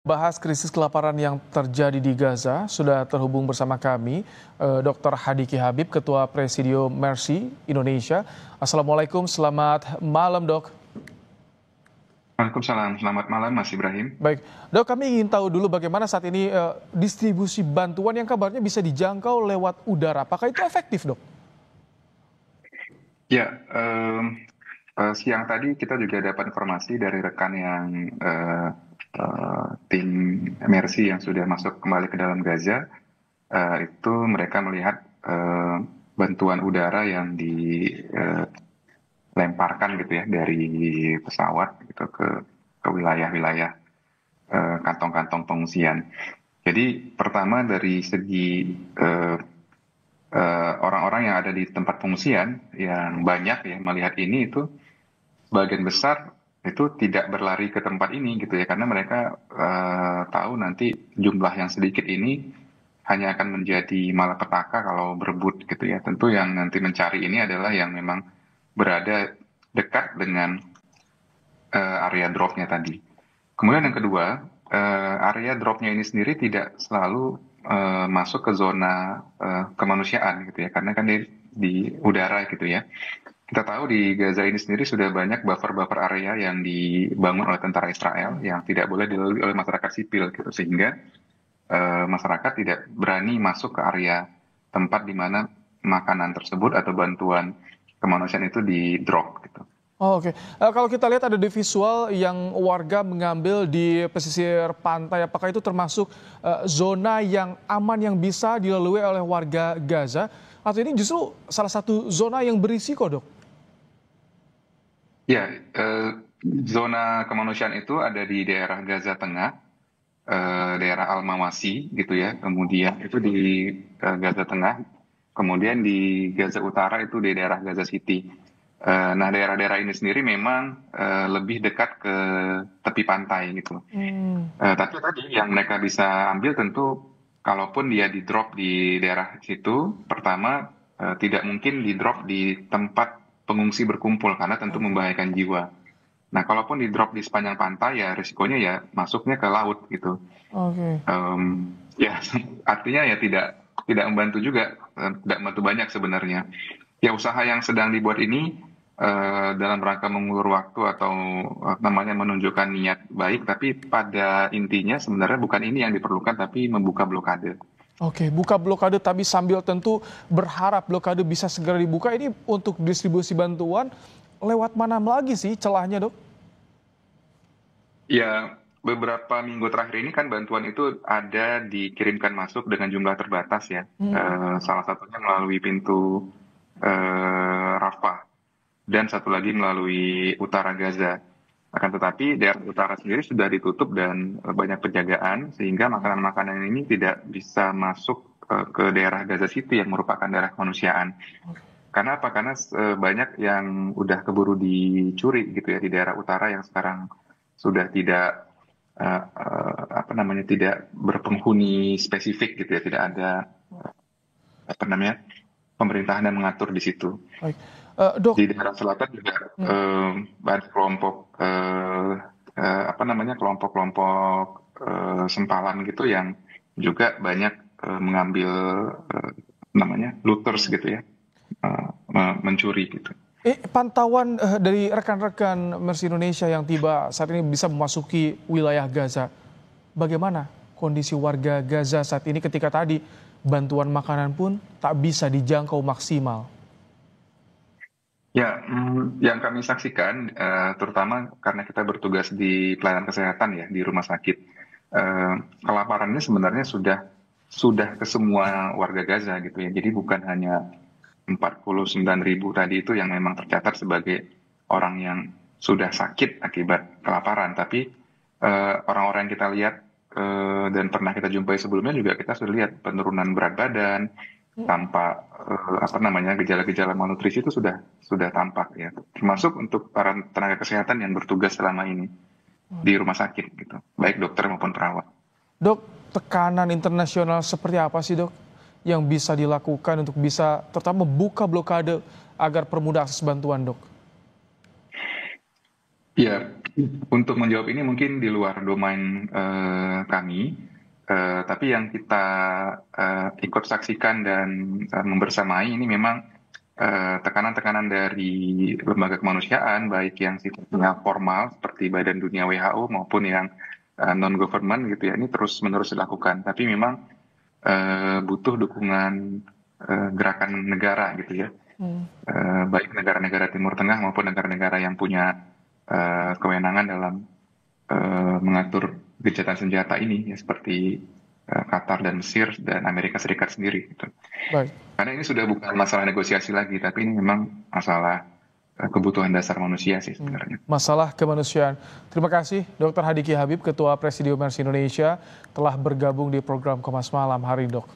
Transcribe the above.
Bahas krisis kelaparan yang terjadi di Gaza, sudah terhubung bersama kami Dr. Hadiki Habib, Ketua Presidium Mercy Indonesia. Assalamualaikum, selamat malam dok. Waalaikumsalam, selamat malam Mas Ibrahim. Baik, dok, kami ingin tahu dulu bagaimana saat ini distribusi bantuan yang kabarnya bisa dijangkau lewat udara. Apakah itu efektif dok? Ya, siang tadi kita juga dapat informasi dari rekan yang tim Mercy yang sudah masuk kembali ke dalam Gaza. Itu mereka melihat bantuan udara yang dilemparkan gitu ya dari pesawat gitu ke wilayah-wilayah kantong-kantong pengungsian. Jadi pertama dari segi orang-orang yang ada di tempat pengungsian yang banyak ya melihat ini itu sebagian besar itu tidak berlari ke tempat ini gitu ya, karena mereka tahu nanti jumlah yang sedikit ini hanya akan menjadi malapetaka kalau berebut gitu ya. Tentu yang nanti mencari ini adalah yang memang berada dekat dengan area dropnya tadi. Kemudian yang kedua, area dropnya ini sendiri tidak selalu masuk ke zona kemanusiaan gitu ya, karena kan di udara gitu ya. Kita tahu di Gaza ini sendiri sudah banyak buffer-buffer area yang dibangun oleh tentara Israel yang tidak boleh dilalui oleh masyarakat sipil gitu, sehingga masyarakat tidak berani masuk ke area tempat di mana makanan tersebut atau bantuan kemanusiaan itu di drop gitu. Oh, oke. Kalau kita lihat ada di visual yang warga mengambil di pesisir pantai, apakah itu termasuk zona yang aman yang bisa dilalui oleh warga Gaza? Atau ini justru salah satu zona yang berisiko, dok? Ya, zona kemanusiaan itu ada di daerah Gaza Tengah, daerah Al-Mawasi gitu ya. Kemudian itu di Gaza Tengah, kemudian di Gaza Utara itu di daerah Gaza City. Nah, daerah-daerah ini sendiri memang lebih dekat ke tepi pantai gitu. Tapi tadi yang mereka bisa ambil tentu, kalaupun dia di drop di daerah situ, pertama tidak mungkin di drop di tempat pengungsi berkumpul karena tentu membahayakan jiwa. Nah, kalaupun di drop di sepanjang pantai ya risikonya ya masuknya ke laut gitu. Oke. Ya artinya ya tidak membantu juga, tidak membantu banyak sebenarnya. Ya usaha yang sedang dibuat ini dalam rangka mengulur waktu atau namanya menunjukkan niat baik, tapi pada intinya sebenarnya bukan ini yang diperlukan, tapi membuka blokade. Oke, buka blokade tapi sambil tentu berharap blokade bisa segera dibuka. Ini untuk distribusi bantuan lewat mana lagi sih celahnya, dok? Ya, beberapa minggu terakhir ini kan bantuan itu ada dikirimkan masuk dengan jumlah terbatas ya. Salah satunya melalui pintu Rafah dan satu lagi melalui utara Gaza. Akan tetapi daerah utara sendiri sudah ditutup dan banyak penjagaan sehingga makanan-makanan ini tidak bisa masuk ke daerah Gaza City yang merupakan daerah kemanusiaan. Karena apa? Karena banyak yang udah keburu dicuri gitu ya di daerah utara yang sekarang sudah tidak tidak berpenghuni spesifik gitu ya, tidak ada pemerintahan yang mengatur di situ. Baik. Dok. Di daerah selatan juga banyak kelompok kelompok-kelompok sempalan gitu yang juga banyak mengambil looters gitu ya, mencuri gitu. Pantauan dari rekan-rekan Mercy Indonesia yang tiba saat ini bisa memasuki wilayah Gaza. Bagaimana kondisi warga Gaza saat ini ketika tadi bantuan makanan pun tak bisa dijangkau maksimal? Ya, yang kami saksikan, terutama karena kita bertugas di pelayanan kesehatan ya di rumah sakit, kelaparan ini sebenarnya sudah ke semua warga Gaza gitu ya. Jadi bukan hanya 49.000 tadi itu yang memang tercatat sebagai orang yang sudah sakit akibat kelaparan, tapi orang-orang yang kita lihat dan pernah kita jumpai sebelumnya juga kita sudah lihat penurunan berat badan tanpa gejala-gejala malnutrisi itu sudah tampak ya, termasuk untuk para tenaga kesehatan yang bertugas selama ini di rumah sakit gitu, baik dokter maupun perawat. Dok, tekanan internasional seperti apa sih, dok, yang bisa dilakukan untuk bisa terutama membuka blokade agar permudah akses bantuan, dok? Ya, Untuk menjawab ini mungkin di luar domain kami, tapi yang kita ikut saksikan dan membersamai ini memang tekanan-tekanan dari lembaga kemanusiaan, baik yang sifatnya formal seperti Badan Dunia WHO maupun yang non-government gitu ya, ini terus-menerus dilakukan. Tapi memang butuh dukungan gerakan negara gitu ya, baik negara-negara Timur Tengah maupun negara-negara yang punya kewenangan dalam mengatur gencatan senjata ini, ya, seperti Qatar dan Mesir dan Amerika Serikat sendiri. Gitu. Baik. Karena ini sudah bukan masalah negosiasi lagi, tapi ini memang masalah kebutuhan dasar manusia sih sebenarnya. Masalah kemanusiaan. Terima kasih Dr. Hadiki Habib, Ketua Presidium Mercy Indonesia, telah bergabung di program Kompas Malam hari ini, Dok.